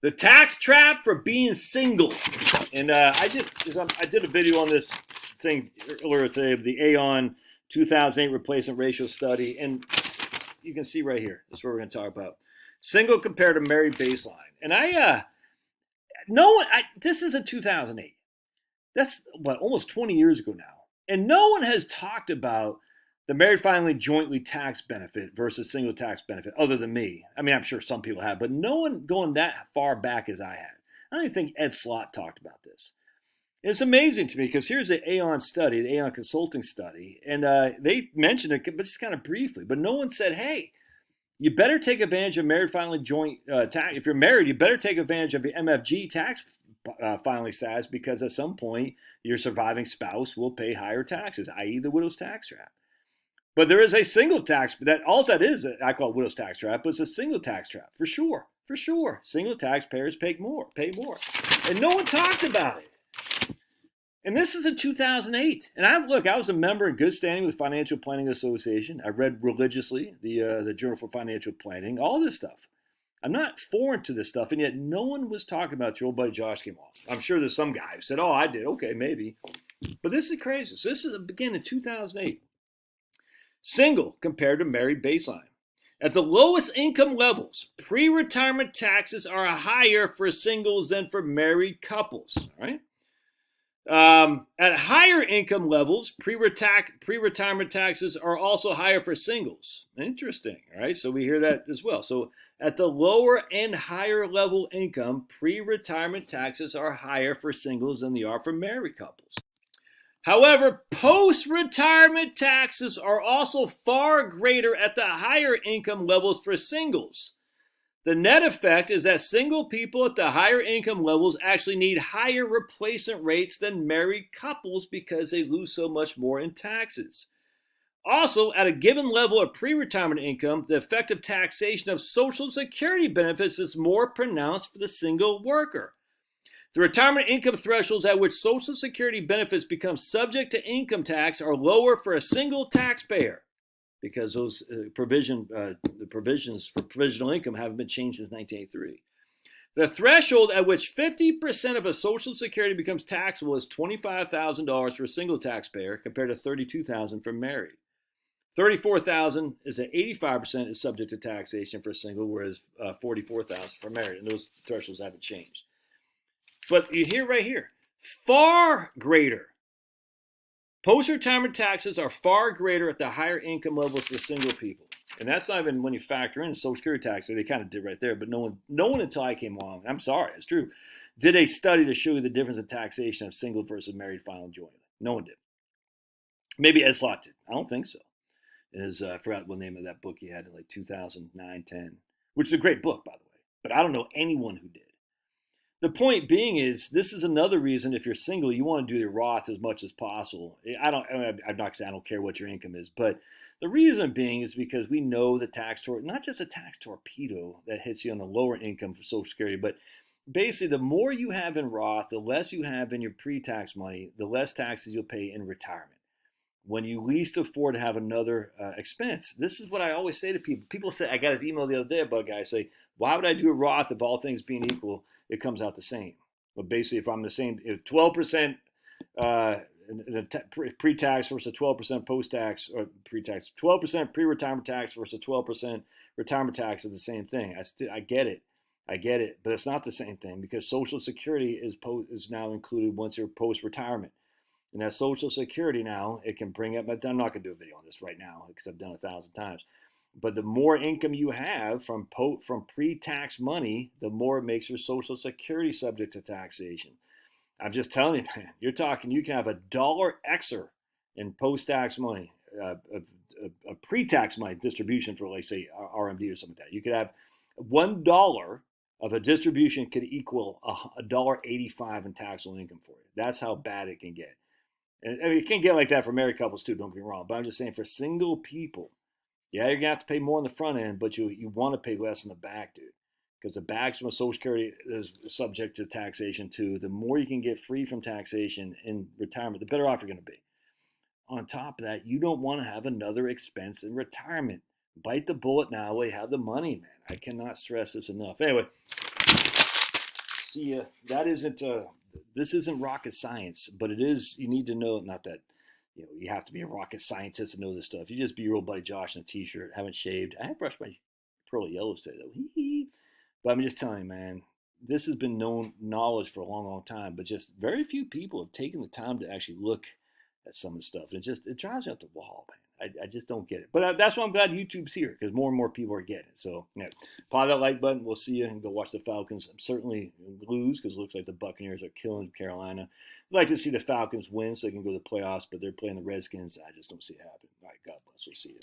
The tax trap for being single. And I did a video on this thing earlier today of the Aon 2008 replacement ratio study. And you can see right here, that's what we're going to talk about. Single compared to married baseline. And this is in 2008. That's almost 20 years ago now. And no one has talked about the married filing jointly tax benefit versus single tax benefit other than me. I mean, I'm sure some people have, but no one going that far back as I had. I don't even think Ed Slott talked about this. It's amazing to me because here's the Aon study, the Aon consulting study, and they mentioned it, but just kind of briefly. But no one said, hey, you better take advantage of married filing joint tax. If you're married, you better take advantage of your MFG tax filing status because at some point your surviving spouse will pay higher taxes, i.e. the widow's tax trap. But there is a single tax, all that is, I call it widow's tax trap, but it's a single tax trap, for sure. Single taxpayers pay more. And no one talked about it. And this is in 2008. And I was a member in good standing with the Financial Planning Association. I read religiously the Journal for Financial Planning, all this stuff. I'm not foreign to this stuff, and yet no one was talking about your old buddy Josh came off. I'm sure there's some guy who said, oh, I did. Okay, maybe. But this is crazy. So this is beginning in 2008. Single compared to married baseline. At the lowest income levels, pre-retirement taxes are higher for singles than for married couples. All right. At higher income levels, pre-retirement taxes are also higher for singles. Interesting. All right. So we hear that as well. So at the lower and higher level income, pre-retirement taxes are higher for singles than they are for married couples. However, post-retirement taxes are also far greater at the higher income levels for singles. The net effect is that single people at the higher income levels actually need higher replacement rates than married couples because they lose so much more in taxes. Also, at a given level of pre-retirement income, the effective taxation of Social Security benefits is more pronounced for the single worker. The retirement income thresholds at which Social Security benefits become subject to income tax are lower for a single taxpayer because those provisions for provisional income haven't been changed since 1983. The threshold at which 50% of a Social Security becomes taxable is $25,000 for a single taxpayer compared to $32,000 for married. $34,000 is at 85% is subject to taxation for single, whereas $44,000 for married, and those thresholds haven't changed. But you hear right here, far greater. Post-retirement taxes are far greater at the higher income levels for single people. And that's not even when you factor in Social Security tax. They kind of did right there, but no one until I came along, I'm sorry, it's true, did a study to show you the difference in taxation of single versus married filing jointly. No one did. Maybe Ed Slott did. I don't think so. I forgot what name of that book he had in like 2009, 10, which is a great book, by the way. But I don't know anyone who did. The point being is, this is another reason if you're single, you want to do your Roth as much as possible. I'm not saying I don't care what your income is, but the reason being is because we know the not just a tax torpedo that hits you on the lower income for Social Security, but basically the more you have in Roth, the less you have in your pre-tax money, the less taxes you'll pay in retirement. When you least afford to have another expense, this is what I always say to people. People say, I got an email the other day about a guy say, why would I do a Roth if all things being equal, it comes out the same? But basically, if I'm the same, if 12% pre-tax versus 12% post-tax or pre-tax, 12% pre-retirement tax versus 12% retirement tax is the same thing. I get it, but it's not the same thing because Social Security is now included once you're post-retirement. And that Social Security now, it can bring up, I'm not going to do a video on this right now because I've done it 1,000 times. But the more income you have from pre-tax money, the more it makes your Social Security subject to taxation. I'm just telling you, man, you can have $1 extra in post-tax money, a pre-tax money distribution for, like, say, RMD or something like that. You could have $1 of a distribution could equal $1.85 in taxable income for you. That's how bad it can get. And I mean, it can get like that for married couples too, don't get me wrong. But I'm just saying for single people, yeah, you're going to have to pay more on the front end, but you want to pay less in the back, dude. Because the back from Social Security is subject to taxation too. The more you can get free from taxation in retirement, the better off you're going to be. On top of that, you don't want to have another expense in retirement. Bite the bullet now while you have the money, man. I cannot stress this enough. Anyway, See ya. That isn't this isn't rocket science, but it is. You need to know. Not that you have to be a rocket scientist to know this stuff. You just be your old buddy Josh in a t-shirt, haven't shaved. I have brushed my pearly yellows today though. But I'm just telling you, man, this has been known knowledge for a long, long time, but just very few people have taken the time to actually look at some of the stuff. It drives me up the wall, man. I just don't get it. But that's why I'm glad YouTube's here, because more and more people are getting it. So, follow that like button. We'll see you and go watch the Falcons. I'm certainly lose because it looks like the Buccaneers are killing Carolina. I'd like to see the Falcons win so they can go to the playoffs, but they're playing the Redskins. I just don't see it happening. All right, God bless. We'll see you.